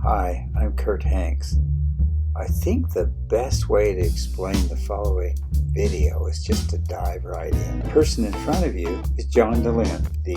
Hi, I'm Kurt Hanks. I think the best way to explain the following video is just to dive right in. The person in front of you is John Dehlin, the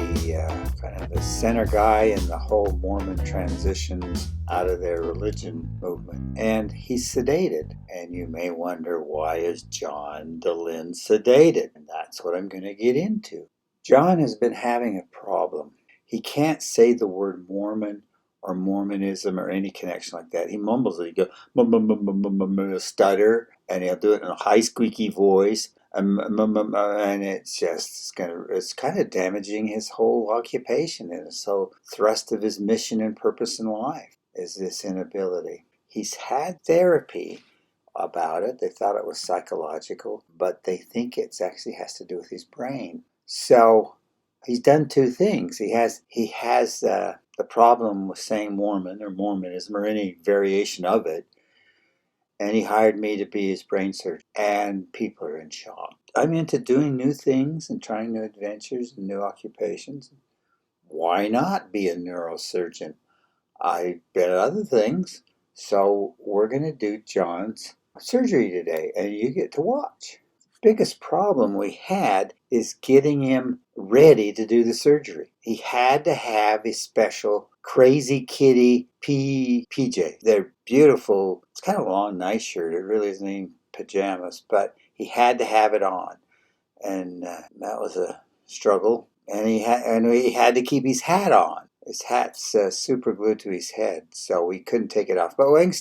kind of the center guy in the whole Mormon transition out of their religion movement. And he's sedated. And you may wonder, why is John Dehlin sedated? And that's what I'm going to get into. John has been having a problem. He can't say the word Mormon or Mormonism or any connection like that. He mumbles it. He goes, stutter, and he'll do it in a high squeaky voice, and it's kind of damaging his whole occupation and his whole thrust of his mission and purpose in life is this inability. He's had therapy about it. They thought it was psychological, but they think it actually has to do with his brain. So he's done two things. He has the problem with saying Mormon or Mormonism or any variation of it, and he hired me to be his brain surgeon, and people are in shock. I'm into doing new things and trying new adventures and new occupations. Why not be a neurosurgeon? I've been at other things, so we're going to do John's surgery today, and you get to watch. Biggest problem we had is getting him ready to do the surgery. He had to have his special Crazy Kitty PJ. They're beautiful. It's kind of a long, nice shirt. It really isn't even pajamas, but he had to have it on, and that was a struggle. And he had to keep his hat on. His hat's super glued to his head, so we couldn't take it off. But I can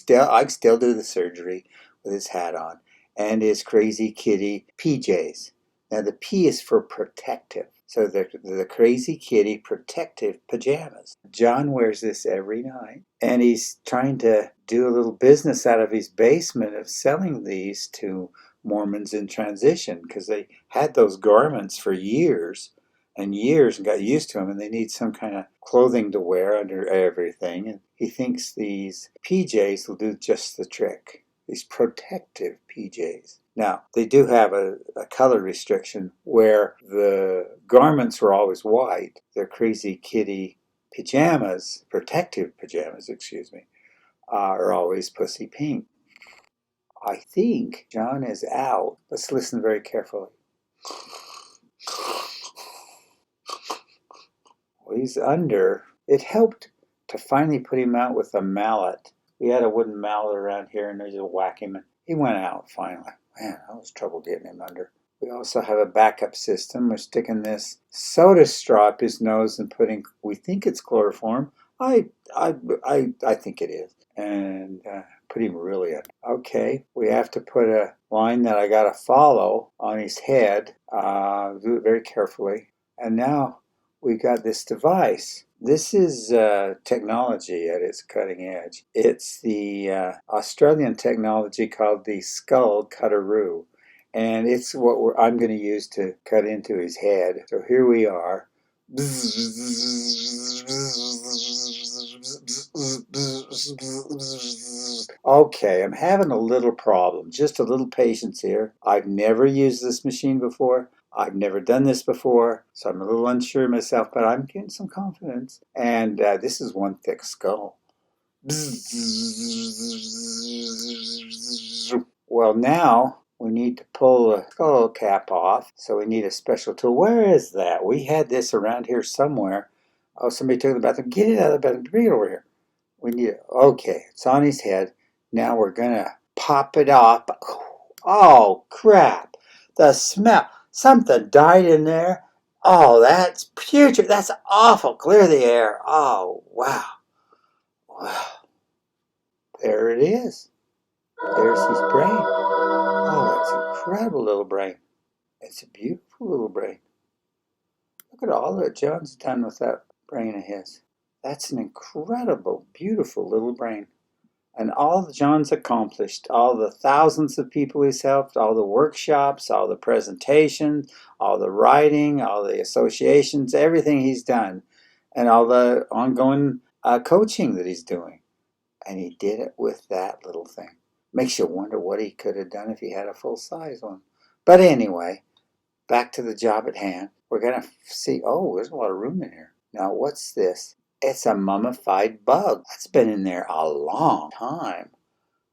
still do the surgery with his hat on and his Crazy Kitty PJs. Now the P is for protective. So the Crazy Kitty protective pajamas. John wears this every night, and he's trying to do a little business out of his basement of selling these to Mormons in transition, because they had those garments for years and years and got used to them, and they need some kind of clothing to wear under everything. And he thinks these PJs will do just the trick. These protective PJs. Now, they do have a color restriction where the garments are always white. Their Crazy Kitty pajamas, protective pajamas, are always pussy pink. I think John is out. Let's listen very carefully. Well, he's under. It helped to finally put him out with a mallet. We had a wooden mallet around here, and they just whack him, and he went out finally. Man, that was trouble getting him under. We also have a backup system. We're sticking this soda straw up his nose and putting, we think it's chloroform. I think it is. And put him really under. Okay, we have to put a line that I got to follow on his head. Do it very carefully. And now we got this device. This is technology at its cutting edge. It's the Australian technology called the skull cutaroo, and it's what I'm going to use to cut into his head. So here we are. Okay, I'm having a little problem. Just a little patience here. I've never used this machine before. I've never done this before, so I'm a little unsure myself, but I'm getting some confidence. And this is one thick skull. Well, now we need to pull the skull cap off, so we need a special tool. Where is that? We had this around here somewhere. Oh, somebody took it to the bathroom. Get it out of the bathroom. Bring it over here. We need it. Okay, it's on his head. Now we're going to pop it off. Oh, crap. The smell. Something died in there. Oh, that's putrid. That's awful. Clear the air. Oh, wow. Wow. There it is. There's his brain. Oh, that's an incredible little brain. It's a beautiful little brain. Look at all that John's done with that brain of his. That's an incredible, beautiful little brain. And all that John's accomplished, all the thousands of people he's helped, all the workshops, all the presentations, all the writing, all the associations, everything he's done, and all the ongoing coaching that he's doing. And he did it with that little thing. Makes you wonder what he could have done if he had a full-size one. But anyway, back to the job at hand. We're going to see, oh, there's a lot of room in here. Now, what's this? It's a mummified bug. That's been in there a long time.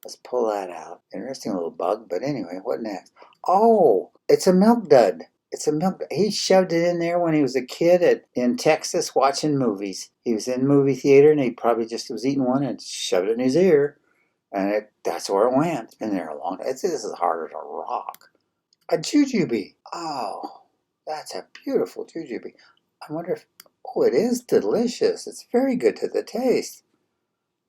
Let's pull that out. Interesting little bug, but anyway, what next? Oh, it's a milk dud. It's a milk dud. He shoved it in there when he was a kid in Texas watching movies. He was in movie theater and he probably just was eating one and shoved it in his ear. And that's where it went. It's been there a long time. This is harder to rock. A jujube. Oh, that's a beautiful jujube. I wonder if, oh, it is delicious. It's very good to the taste.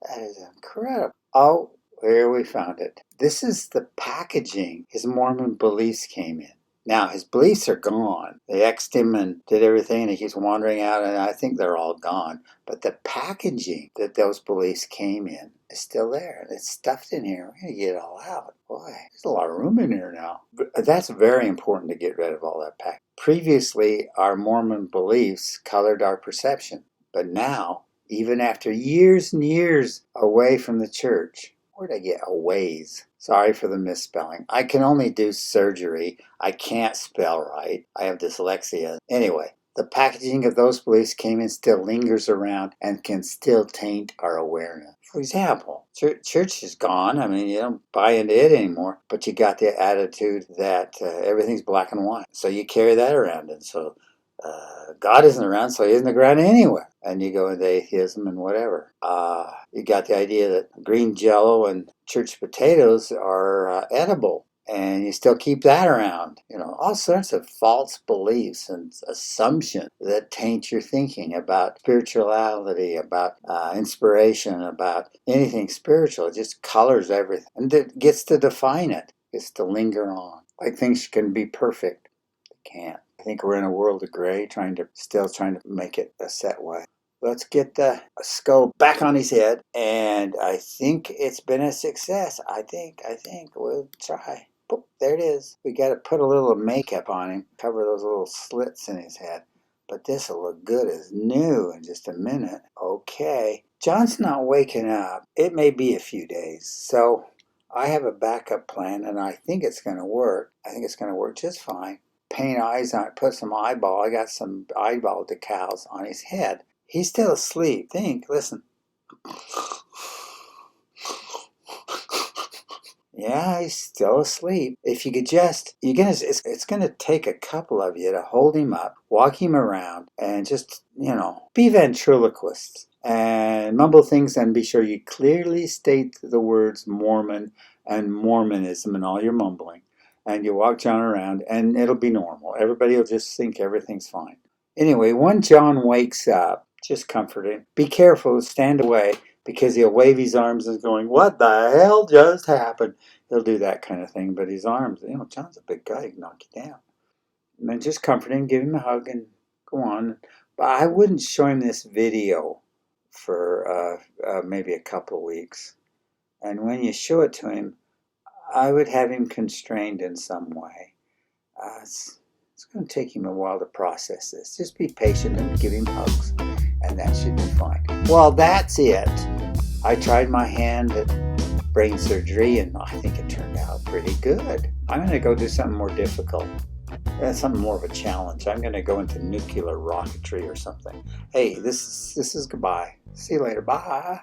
That is incredible. Oh, here we found it. This is the packaging his Mormon beliefs came in. Now, his beliefs are gone. They exed him and did everything, and he keeps wandering out, and I think they're all gone. But the packaging that those beliefs came in is still there. It's stuffed in here. We're going to get it all out. Boy, there's a lot of room in here now. But that's very important to get rid of all that packaging. Previously, our Mormon beliefs colored our perception. But now, even after years and years away from the church, where'd I get a ways? Sorry for the misspelling. I can only do surgery. I can't spell right. I have dyslexia. Anyway, the packaging of those beliefs came in still lingers around and can still taint our awareness. For example, church is gone. I mean, you don't buy into it anymore, but you got the attitude that everything's black and white. So you carry that around, and so God isn't around, so he isn't around anywhere. And you go into atheism and whatever. You got the idea that green jello and church potatoes are edible, and you still keep that around. You know, all sorts of false beliefs and assumptions that taint your thinking about spirituality, about inspiration, about anything spiritual. It just colors everything, and it gets to define it. It gets to linger on. Like things can be perfect. They can't. I think we're in a world of gray, still trying to make it a set way. Let's get the skull back on his head, and I think it's been a success. I think we'll try. Boop, there it is. We got to put a little makeup on him, cover those little slits in his head. But this will look good as new in just a minute. Okay. John's not waking up. It may be a few days. So I have a backup plan, and I think it's going to work. I think it's going to work just fine. Paint eyes on it, put some eyeball. I got some eyeball decals on his head. He's still asleep. Listen. Yeah, he's still asleep. If you could just, it's gonna take a couple of you to hold him up, walk him around, and just, be ventriloquists and mumble things, and be sure you clearly state the words Mormon and Mormonism in all your mumbling. And you walk John around, and it'll be normal. Everybody will just think everything's fine. Anyway, when John wakes up, just comfort him. Be careful, stand away, because he'll wave his arms and going, "What the hell just happened?" He'll do that kind of thing, but his arms, John's a big guy, he can knock you down. And then just comfort him, give him a hug, and go on. But I wouldn't show him this video for maybe a couple of weeks. And when you show it to him, I would have him constrained in some way. It's going to take him a while to process this. Just be patient and give him hugs, and that should be fine. Well, that's it. I tried my hand at brain surgery, and I think it turned out pretty good. I'm going to go do something more difficult. Something more of a challenge. I'm going to go into nuclear rocketry or something. Hey, this is goodbye. See you later. Bye.